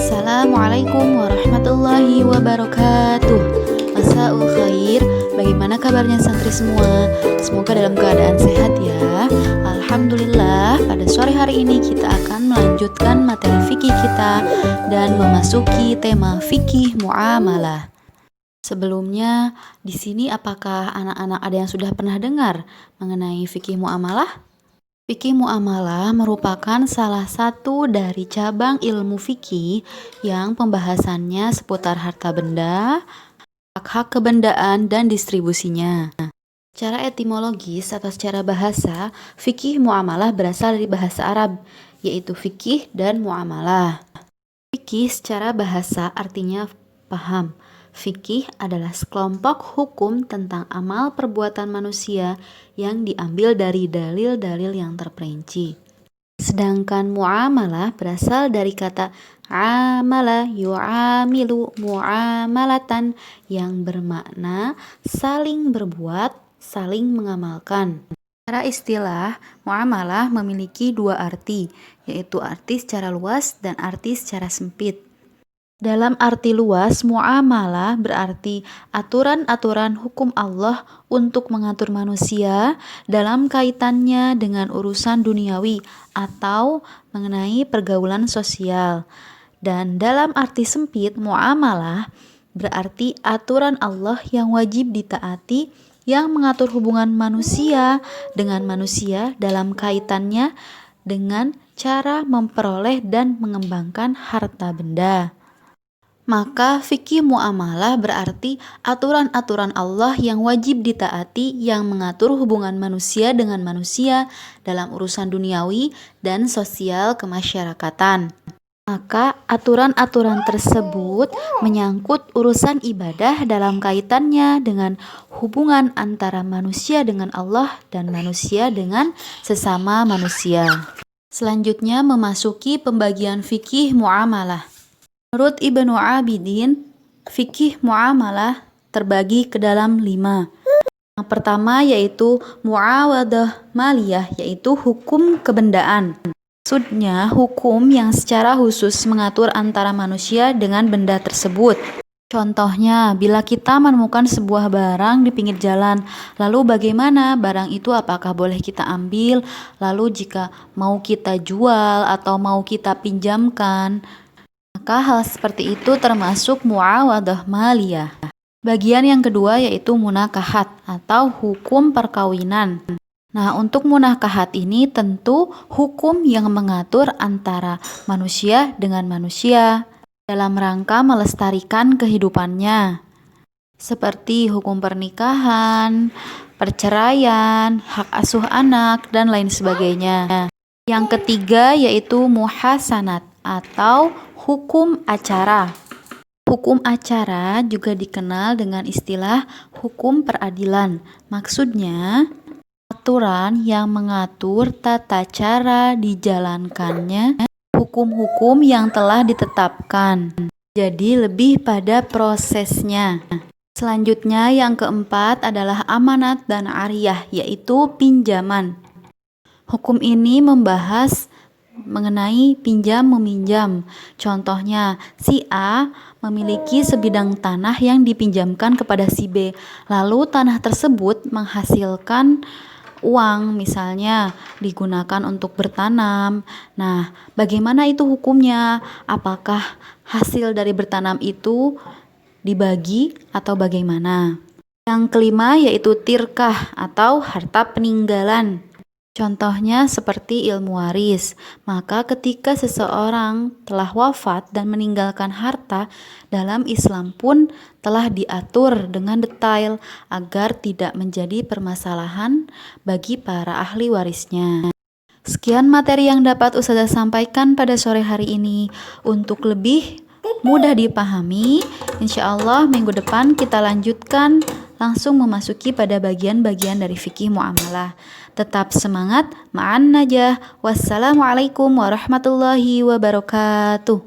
Assalamualaikum warahmatullahi wabarakatuh. Masaul khair. Bagaimana kabarnya santri semua? Semoga dalam keadaan sehat ya. Alhamdulillah, pada sore hari ini kita akan melanjutkan materi fikih kita dan memasuki tema fikih muamalah. Sebelumnya, di sini apakah anak-anak ada yang sudah pernah dengar mengenai fikih muamalah? Fikih muamalah merupakan salah satu dari cabang ilmu fikih yang pembahasannya seputar harta benda, hak-hak kebendaan, dan distribusinya. Secara etimologis atau secara bahasa, fikih muamalah berasal dari bahasa Arab, yaitu fikih dan muamalah. Fikih secara bahasa artinya paham. Fikih adalah sekelompok hukum tentang amal perbuatan manusia yang diambil dari dalil-dalil yang terperinci. Sedangkan muamalah berasal dari kata amala yu'amilu muamalatan yang bermakna saling berbuat, saling mengamalkan. Secara istilah, muamalah memiliki dua arti, yaitu arti secara luas dan arti secara sempit. Dalam arti luas, muamalah berarti aturan-aturan hukum Allah untuk mengatur manusia dalam kaitannya dengan urusan duniawi atau mengenai pergaulan sosial. Dan dalam arti sempit, muamalah berarti aturan Allah yang wajib ditaati yang mengatur hubungan manusia dengan manusia dalam kaitannya dengan cara memperoleh dan mengembangkan harta benda. Maka fikih muamalah berarti aturan-aturan Allah yang wajib ditaati yang mengatur hubungan manusia dengan manusia dalam urusan duniawi dan sosial kemasyarakatan. Maka aturan-aturan tersebut menyangkut urusan ibadah dalam kaitannya dengan hubungan antara manusia dengan Allah dan manusia dengan sesama manusia. Selanjutnya memasuki pembagian fikih muamalah. Menurut Ibnu Abidin, fikih muamalah terbagi ke dalam 5. Yang pertama yaitu muawadah maliyah, yaitu hukum kebendaan. Maksudnya hukum yang secara khusus mengatur antara manusia dengan benda tersebut. Contohnya, bila kita menemukan sebuah barang di pinggir jalan, lalu bagaimana barang itu apakah boleh kita ambil, lalu jika mau kita jual atau mau kita pinjamkan, maka hal seperti itu termasuk muawadah maliyah. Bagian yang kedua yaitu munakahat atau hukum perkawinan. Nah, untuk munakahat ini tentu hukum yang mengatur antara manusia dengan manusia dalam rangka melestarikan kehidupannya. Seperti hukum pernikahan, perceraian, hak asuh anak, dan lain sebagainya. Yang ketiga yaitu muhasanat atau hukum acara. Hukum acara juga dikenal dengan istilah hukum peradilan. Maksudnya, aturan yang mengatur tata cara dijalankannya hukum-hukum yang telah ditetapkan. Jadi lebih pada prosesnya. Selanjutnya yang keempat adalah amanat dan ariyah, yaitu pinjaman. Hukum ini membahas mengenai pinjam-meminjam. Contohnya, si A memiliki sebidang tanah yang dipinjamkan kepada si B. Lalu tanah tersebut menghasilkan uang, misalnya digunakan untuk bertanam. Nah, bagaimana itu hukumnya? Apakah hasil dari bertanam itu dibagi atau bagaimana? Yang kelima yaitu tirkah atau harta peninggalan. Contohnya seperti ilmu waris. Maka ketika seseorang telah wafat dan meninggalkan harta, dalam Islam pun telah diatur dengan detail agar tidak menjadi permasalahan bagi para ahli warisnya. Sekian materi yang dapat Ustazah sampaikan pada sore hari ini. Untuk lebih mudah dipahami, insya Allah minggu depan kita lanjutkan langsung memasuki pada bagian-bagian dari fikih muamalah. Tetap semangat, ma'an najah. Wassalamualaikum warahmatullahi wabarakatuh.